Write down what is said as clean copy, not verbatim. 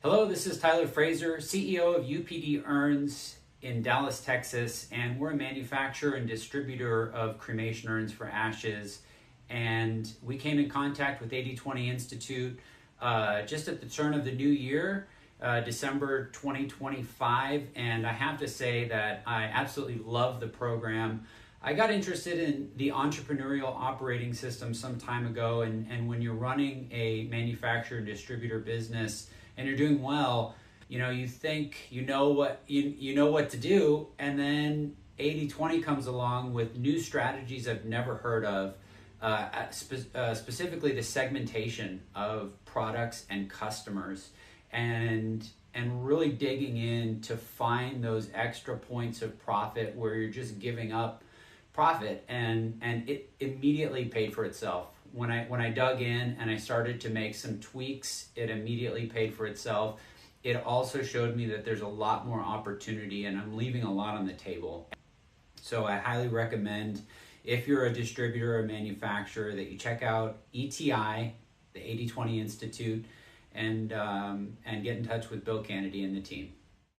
Hello, this is Tyler Fraser, CEO of UPD Urns in Dallas, Texas, and we're a manufacturer and distributor of cremation urns for ashes. And we came in contact with 80/20 Institute just at the turn of the new year, December 2025, and I have to say that I absolutely love the program. I got interested in the entrepreneurial operating system some time ago, and when you're running a manufacturer and distributor business and you're doing well, you think you know what to do, and then 80/20 comes along with new strategies I've never heard of, specifically the segmentation of products and customers, and really digging in to find those extra points of profit where you're just giving up profit, and it immediately paid for itself. When I dug in and I started to make some tweaks, it immediately paid for itself. It also showed me that there's a lot more opportunity and I'm leaving a lot on the table. So I highly recommend, if you're a distributor or manufacturer, that you check out ETI, the 80/20 Institute, and get in touch with Bill Kennedy and the team.